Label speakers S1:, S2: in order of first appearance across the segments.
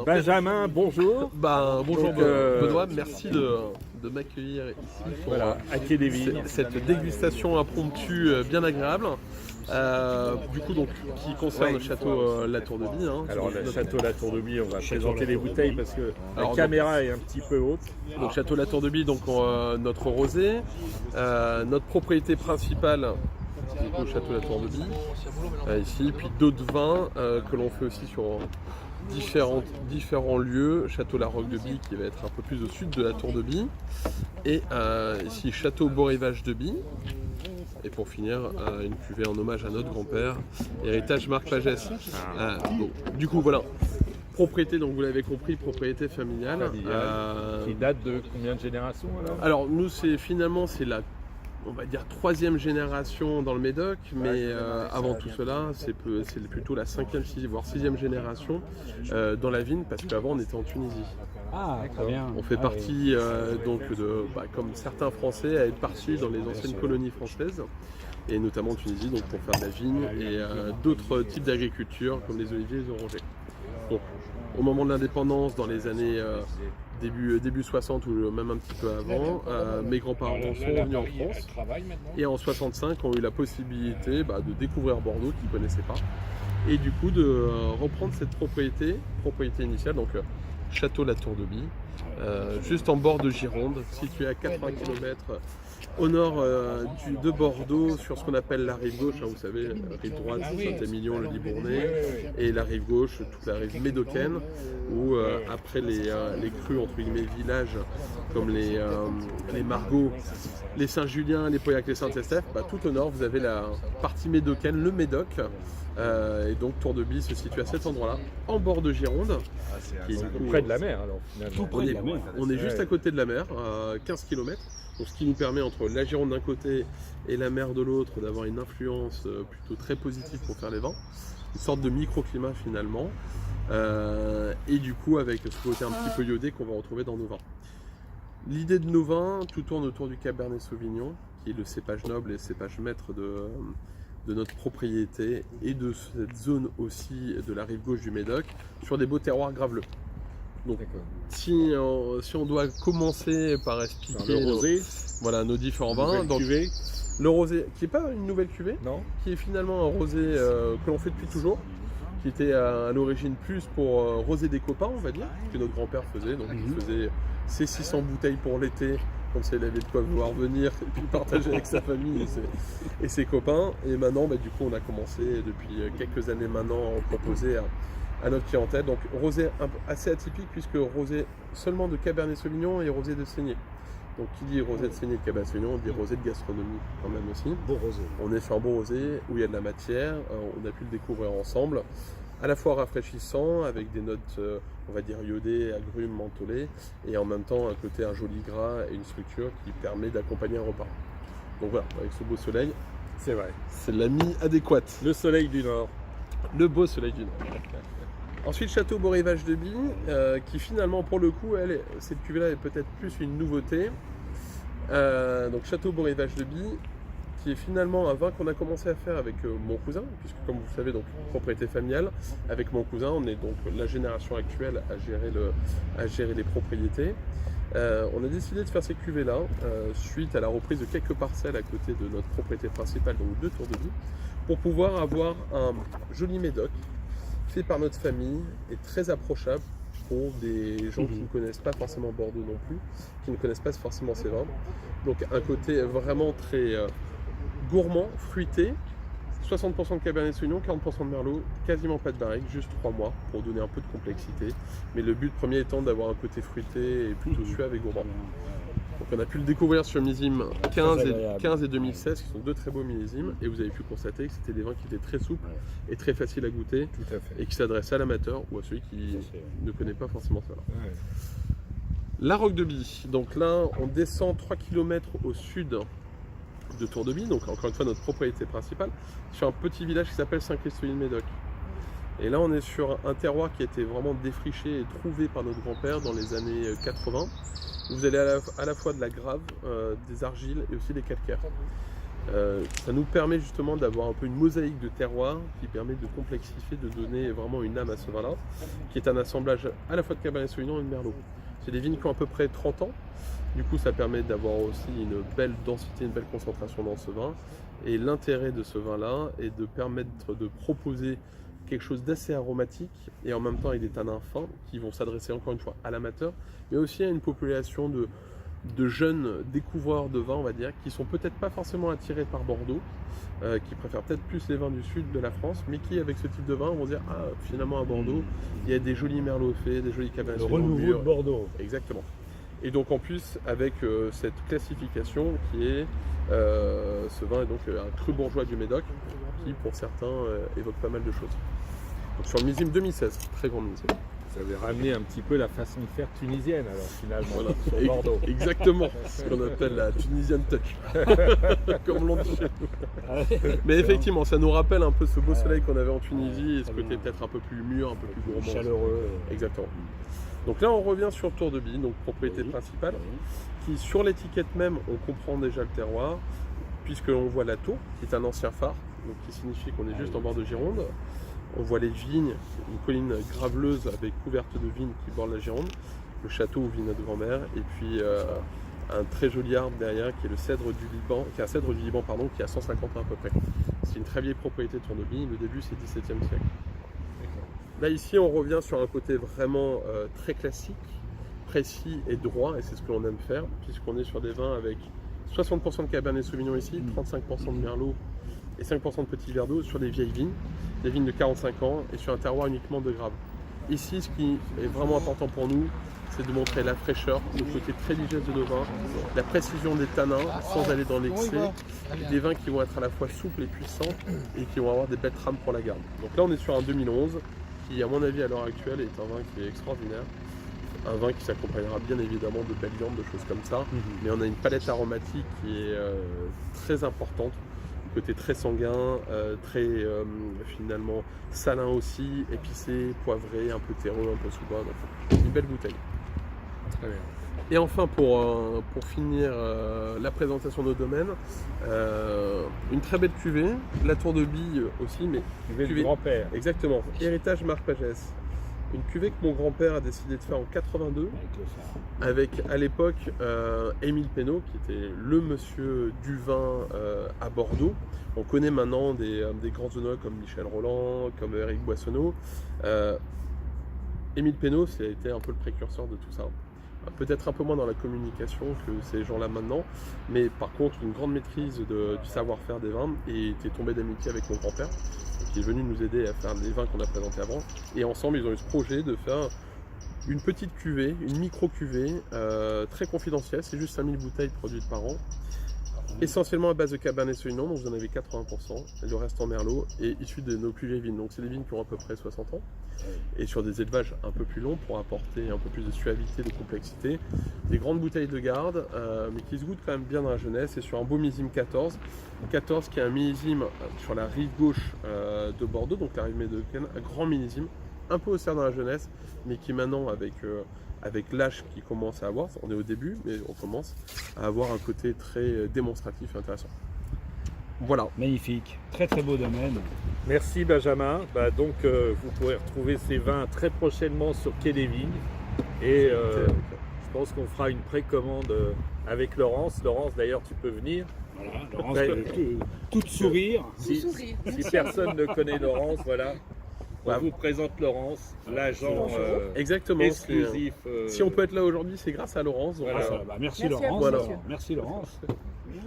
S1: Benjamin, bonjour.
S2: Bonjour
S1: Donc,
S2: Benoît, merci de m'accueillir ici pour
S1: à Quai des Vignes.
S2: cette dégustation impromptue bien agréable. Qui concerne le château La Tour de Bie.
S1: Alors, le château La Tour de Bie, on va présenter les bouteilles parce que
S2: Alors,
S1: la caméra est un petit peu haute.
S2: Donc château La Tour de Bie, notre rosé, notre propriété principale, c'est le château La Tour de Bie, ici, puis d'autres vins que l'on fait aussi sur différents lieux. Château La Roque de Bie qui va être un peu plus au sud de la Tour de Bie, et ici château Beau-Rivage de Bie. Et pour finir, une cuvée en hommage à notre grand-père, héritage Marc Pagès. Du coup, voilà. Propriété, donc vous l'avez compris, propriété familiale.
S1: Qui date de combien de générations
S2: alors nous, c'est la, on va dire, 3e génération dans le Médoc, mais avant tout cela, c'est plutôt la 5e, voire 6e génération dans la vigne, parce qu'avant on était en Tunisie.
S3: Ah, très bien.
S2: On fait partie comme certains Français, à être partis dans les anciennes colonies françaises, et notamment en Tunisie, donc pour faire de la vigne et d'autres types d'agriculture comme les oliviers et les orangers. Donc, au moment de l'indépendance, dans les années début 60 ou même un petit peu avant, mes grands-parents sont venus en France, et en 65 ont eu la possibilité de découvrir Bordeaux qu'ils ne connaissaient pas, et du coup de reprendre cette propriété initiale, donc château La Tour de Bie, juste en bord de Gironde, situé à 80 km au nord de Bordeaux, sur ce qu'on appelle la rive gauche, vous savez, la rive droite c'est Saint-Émilion, le Libournais, et la rive gauche, toute la rive médocaine, où après les crus entre guillemets villages comme les Margots, les Saint-Julien, les Pauillac, les Saint-Estèphe, tout au nord vous avez la partie médocaine, le Médoc. Et donc Tour de Bie se situe à cet endroit-là, en bord de Gironde.
S1: Près de la mer alors finalement.
S2: On est juste à côté de la mer, à 15 km. Donc, ce qui nous permet, entre la Gironde d'un côté et la mer de l'autre, d'avoir une influence plutôt très positive pour faire les vins. Une sorte de microclimat finalement. Et du coup avec ce côté un petit peu iodé qu'on va retrouver dans nos vins. L'idée de nos vins, tout tourne autour du Cabernet Sauvignon, qui est le cépage noble et le cépage maître de notre propriété, et de cette zone aussi de la rive gauche du Médoc, sur des beaux terroirs graveleux. Donc, si on doit commencer par expliquer nos différents vins, donc, le rosé, qui n'est pas une nouvelle cuvée, qui est finalement un rosé que l'on fait depuis toujours, qui était à l'origine plus pour rosé des copains, on va dire, que notre grand-père faisait. Donc il faisait ses 600 bouteilles pour l'été, comme ça il avait de quoi pouvoir venir et puis partager avec sa famille et ses copains. Et maintenant, du coup, on a commencé depuis quelques années maintenant à en proposer à notre clientèle. Donc rosé assez atypique, puisque rosé seulement de Cabernet Sauvignon et rosé de saignée. Donc qui dit rosé de saignée de Cabernet Sauvignon, on dit rosé de gastronomie quand même aussi.
S3: Beau rosé.
S2: On est sur un beau rosé où il y a de la matière, on a pu le découvrir ensemble, à la fois rafraîchissant, avec des notes, on va dire iodées, agrumes, mentholées, et en même temps un joli gras et une structure qui permet d'accompagner un repas. Donc voilà, avec ce beau soleil,
S1: c'est vrai,
S2: c'est l'ami adéquate.
S1: Le soleil du Nord.
S2: Le beau soleil du Nord. Ensuite, château Beau-Rivage de Bie, qui finalement, pour le coup, cette cuvée-là est peut-être plus une nouveauté. Donc château Beau-Rivage de Bie, qui est finalement un vin qu'on a commencé à faire avec mon cousin, puisque comme vous savez, donc propriété familiale, avec mon cousin, on est donc la génération actuelle à gérer les propriétés. On a décidé de faire ces cuvées-là, suite à la reprise de quelques parcelles à côté de notre propriété principale, donc de Tour de Bie, pour pouvoir avoir un joli médoc, fait par notre famille et très approchable pour des gens qui ne connaissent pas forcément Bordeaux non plus, qui ne connaissent pas forcément ces vins. Donc un côté vraiment très gourmand, fruité, 60% de Cabernet Sauvignon, 40% de Merlot, quasiment pas de barrique, juste 3 mois pour donner un peu de complexité. Mais le but premier étant d'avoir un côté fruité et plutôt suave et gourmand. Donc on a pu le découvrir sur millésime 15 et 2016, qui sont deux très beaux millésimes, et vous avez pu constater que c'était des vins qui étaient très souples et très faciles à goûter, et qui s'adressaient à l'amateur ou à celui qui ne connaît pas forcément ça. La Roque de Bie, donc là on descend 3 km au sud de Tour de Bie, donc encore une fois notre propriété principale, sur un petit village qui s'appelle Saint-Christoïl-Médoc. Et là on est sur un terroir qui a été vraiment défriché et trouvé par notre grand-père dans les années 80. Vous allez à la fois de la grave, des argiles et aussi des calcaires. Ça nous permet justement d'avoir un peu une mosaïque de terroirs qui permet de complexifier, de donner vraiment une âme à ce vin-là, qui est un assemblage à la fois de Cabernet Sauvignon et de Merlot. C'est des vignes qui ont à peu près 30 ans, du coup ça permet d'avoir aussi une belle densité, une belle concentration dans ce vin. Et l'intérêt de ce vin-là est de permettre de proposer quelque chose d'assez aromatique et en même temps avec des tanins fins qui vont s'adresser encore une fois à l'amateur, mais aussi à une population de jeunes découvreurs de vin, on va dire, qui sont peut-être pas forcément attirés par Bordeaux, qui préfèrent peut-être plus les vins du sud de la France, mais qui avec ce type de vin vont dire ah finalement à Bordeaux il y a des jolis merlots faits, des jolis Cabernet Sauvignon
S3: renouveau de Bordeaux.
S2: Exactement. Et donc en plus avec cette classification qui est ce vin est donc un cru bourgeois du Médoc qui pour certains évoque pas mal de choses. Donc, sur le millésime 2016, très grand millésime.
S1: Vous avez ramené un petit peu la façon de faire tunisienne alors finalement
S2: Voilà.
S1: sur Bordeaux.
S2: Exactement, ce qu'on appelle la Tunisian touch, comme l'on dit chez nous. Mais effectivement, ça nous rappelle un peu ce beau soleil qu'on avait en Tunisie et ce côté peut-être un peu plus mûr, un peu plus gourmand.
S3: Chaleureux.
S2: Exactement. Donc là, on revient sur Tour de Bille, donc propriété principale, qui sur l'étiquette même, on comprend déjà le terroir, puisque l'on voit la tour, qui est un ancien phare, donc qui signifie qu'on est juste en bord de Gironde. On voit les vignes, une colline graveleuse avec couverte de vignes qui borde la Gironde, le château où vit notre grand-mère, et puis un très joli arbre derrière qui est le cèdre du Liban, qui est un cèdre du Liban pardon, qui a 150 ans à peu près. C'est une très vieille propriété de Tournebille, le début c'est 17e siècle. Là ici on revient sur un côté vraiment très classique, précis et droit, et c'est ce que l'on aime faire, puisqu'on est sur des vins avec 60% de Cabernet Sauvignon ici, 35% de Merlot et 5% de petits verres d'eau sur des vieilles vignes, des vignes de 45 ans et sur un terroir uniquement de Graves. Ici, ce qui est vraiment important pour nous, c'est de montrer la fraîcheur, le côté très digeste de nos vins, la précision des tanins sans aller dans l'excès, des vins qui vont être à la fois souples et puissants et qui vont avoir des belles trames pour la garde. Donc là, on est sur un 2011 qui, à mon avis, à l'heure actuelle, est un vin qui est extraordinaire. Un vin qui s'accompagnera bien évidemment de belles viandes, de choses comme ça, mais on a une palette aromatique qui est très importante. Côté très sanguin, très finalement salin aussi, épicé, poivré, un peu terreux, un peu sous-bois. Donc une belle bouteille.
S1: Très bien.
S2: Et enfin pour finir la présentation de nos domaines, une très belle cuvée, la Tour de Bille aussi, mais
S1: Cuvée du grand-père.
S2: Exactement, héritage Marc Pagès. Une cuvée que mon grand-père a décidé de faire en 82 avec à l'époque Émile Pénaud qui était le monsieur du vin à Bordeaux. On connaît maintenant des grands honneurs comme Michel Roland, comme Éric Boissonneau. Émile Pénaud, ça a été un peu le précurseur de tout ça. Peut-être un peu moins dans la communication que ces gens-là maintenant, mais par contre une grande maîtrise du savoir-faire des vins et était tombé d'amitié avec mon grand-père, qui est venu nous aider à faire les vins qu'on a présentés avant. Et ensemble, ils ont eu ce projet de faire une petite cuvée, une micro-cuvée, très confidentielle, c'est juste 5000 bouteilles produites par an, essentiellement à base de Cabernet Sauvignon, donc vous en avez 80%, et le reste en Merlot, et issu de nos plus vieilles vignes. Donc c'est des vignes qui ont à peu près 60 ans, et sur des élevages un peu plus longs pour apporter un peu plus de suavité, de complexité. Des grandes bouteilles de garde, mais qui se goûtent quand même bien dans la jeunesse, et sur un beau millésime 14. 14 qui est un millésime sur la rive gauche de Bordeaux, donc la rive médocaine, un grand millésime, un peu austère dans la jeunesse, mais qui maintenant avec l'âge qui commence à avoir, on est au début, mais on commence à avoir un côté très démonstratif et intéressant. Voilà.
S3: Magnifique, très très beau domaine.
S1: Merci Benjamin. Donc vous pourrez retrouver ces vins très prochainement sur Quai des Vignes. Et je pense qu'on fera une précommande avec Laurence. Laurence d'ailleurs tu peux venir.
S3: Voilà, Laurence peut tout sourire.
S1: Si personne ne connaît Laurence, voilà. On vous présente Laurence, l'agent
S2: Exactement.
S1: exclusif.
S2: Si on peut être là aujourd'hui, c'est grâce à Laurence. Donc,
S1: Voilà.
S3: Merci
S4: Merci
S3: Laurence.
S4: à vous,
S2: Voilà.
S4: monsieur.
S3: Merci Laurence.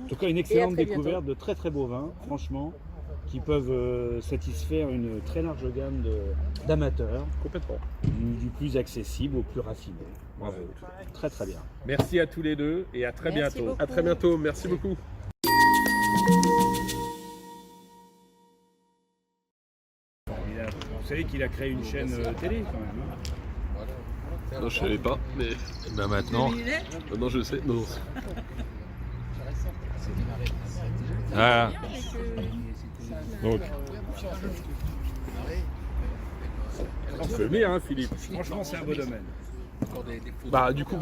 S3: En tout cas, une excellente
S4: très
S3: découverte de très très beaux vins, franchement, qui peuvent satisfaire une très large gamme d'amateurs,
S2: complètement.
S3: du plus accessible au plus raffiné. Bravo. Très très bien.
S1: Merci à tous les deux et à très
S4: Merci
S1: bientôt.
S4: beaucoup.
S2: À très bientôt. Merci beaucoup.
S3: Vous savez qu'il a créé une chaîne télé quand même.
S2: Non, je savais pas, mais
S1: Maintenant.
S2: non, je sais. Non.
S1: Ah. Donc. On fait bien, hein, Philippe.
S3: Franchement, c'est un beau domaine.
S2: Bah du coup,